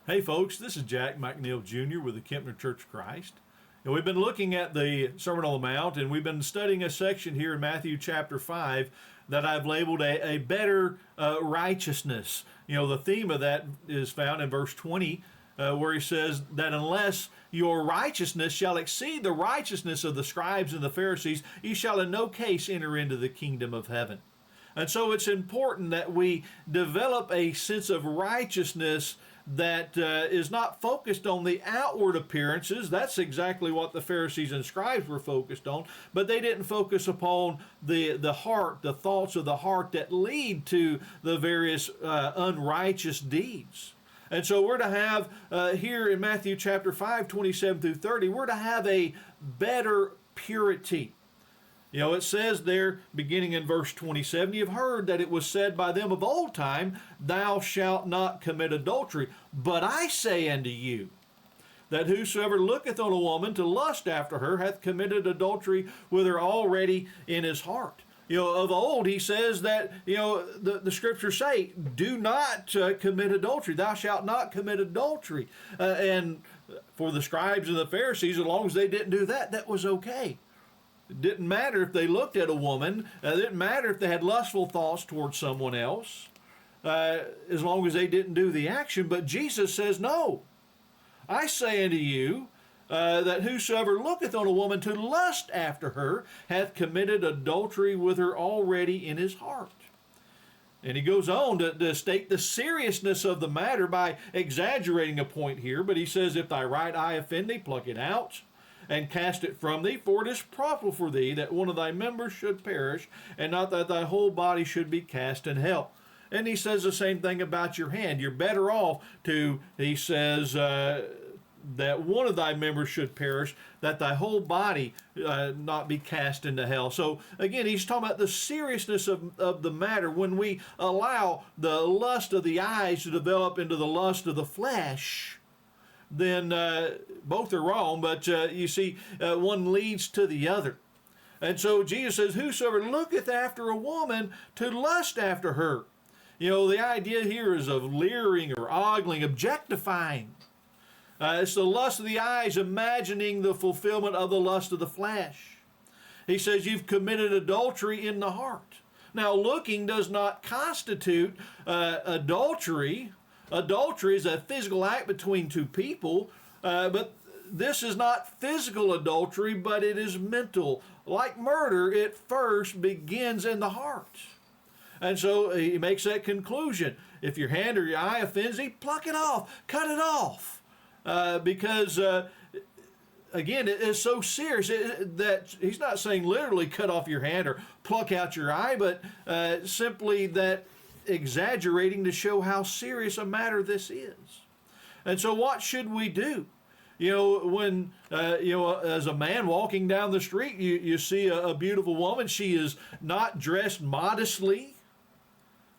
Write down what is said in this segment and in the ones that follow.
Hey folks, this is Jack McNiel Jr. with the Kempner Church of Christ. And we've been looking at the Sermon on the Mount, and we've been studying a section here in Matthew chapter 5 that I've labeled a better righteousness. The theme of that is found in verse 20, where he says that unless your righteousness shall exceed the righteousness of the scribes and the Pharisees, ye shall in no case enter into the kingdom of heaven. And so it's important that we develop a sense of righteousness that is not focused on the outward appearances. That's exactly what the Pharisees and scribes were focused on, but they didn't focus upon the heart, the thoughts of the heart that lead to the various unrighteous deeds. And so we're to have, here in Matthew chapter 5, 27 through 30, we're to have a better purity. It says there, beginning in verse 27, you've heard that it was said by them of old time, thou shalt not commit adultery. But I say unto you, that whosoever looketh on a woman to lust after her hath committed adultery with her already in his heart. Of old, he says that, the scriptures say, do not commit adultery. Thou shalt not commit adultery. And for the scribes and the Pharisees, as long as they didn't do that, that was okay. It didn't matter if they looked at a woman. It didn't matter if they had lustful thoughts towards someone else, as long as they didn't do the action. But Jesus says, no. I say unto you that whosoever looketh on a woman to lust after her hath committed adultery with her already in his heart. And he goes on to state the seriousness of the matter by exaggerating a point here. But he says, if thy right eye offend thee, pluck it out and cast it from thee, for it is proper for thee that one of thy members should perish, and not that thy whole body should be cast in hell. And he says the same thing about your hand. You're better off he says, that one of thy members should perish, that thy whole body not be cast into hell. So again, he's talking about the seriousness of the matter. When we allow the lust of the eyes to develop into the lust of the flesh, then both are wrong, but you see, one leads to the other. And so Jesus says, whosoever looketh after a woman to lust after her. The idea here is of leering or ogling, objectifying. It's the lust of the eyes, imagining the fulfillment of the lust of the flesh. He says you've committed adultery in the heart. Now, looking does not constitute adultery. Adultery is a physical act between two people, but this is not physical adultery, but it is mental. Like murder, it first begins in the heart. And so he makes that conclusion. If your hand or your eye offends thee, pluck it off, cut it off. Because, again, it is so serious that he's not saying literally cut off your hand or pluck out your eye, but simply that exaggerating to show how serious a matter this is. And so what should we do? When, as a man walking down the street, you see a beautiful woman, she is not dressed modestly,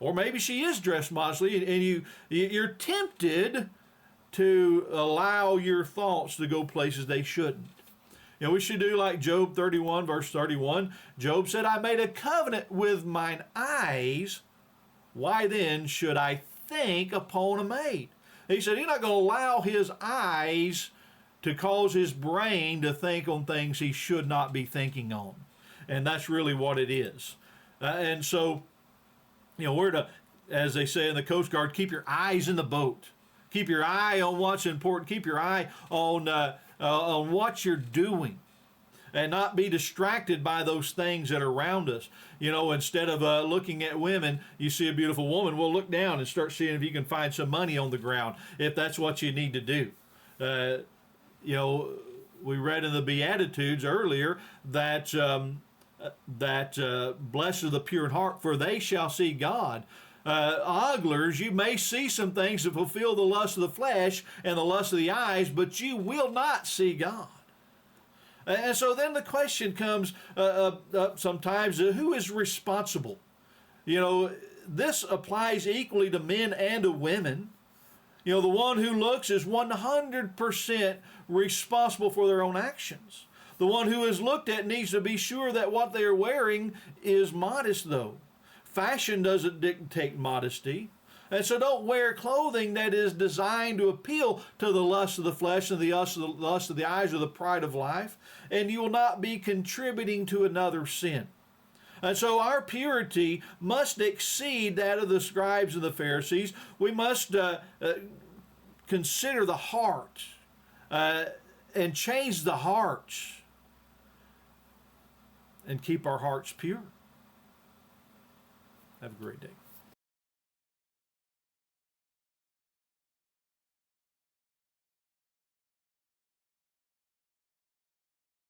or maybe she is dressed modestly, and you're tempted to allow your thoughts to go places they shouldn't. We should do like Job 31, verse 31. Job said, I made a covenant with mine eyes. Why then should I think upon a maid? He said he's not going to allow his eyes to cause his brain to think on things he should not be thinking on. And that's really what it is. And so, we're to, as they say in the Coast Guard, keep your eyes in the boat. Keep your eye on what's important. Keep your eye on what you're doing. And not be distracted by those things that are around us. Instead of looking at women, you see a beautiful woman, well, look down and start seeing if you can find some money on the ground, if that's what you need to do. We read in the Beatitudes earlier that blessed are the pure in heart, for they shall see God. Oglers, you may see some things that fulfill the lust of the flesh and the lust of the eyes, but you will not see God. And so then the question comes up sometimes, who is responsible? This applies equally to men and to women. The one who looks is 100% responsible for their own actions. The one who is looked at needs to be sure that what they are wearing is modest, though. Fashion doesn't dictate modesty. And so don't wear clothing that is designed to appeal to the lust of the flesh and the lust of the eyes or the pride of life, and you will not be contributing to another sin. And so our purity must exceed that of the scribes and the Pharisees. We must consider the heart and change the hearts and keep our hearts pure. Have a great day.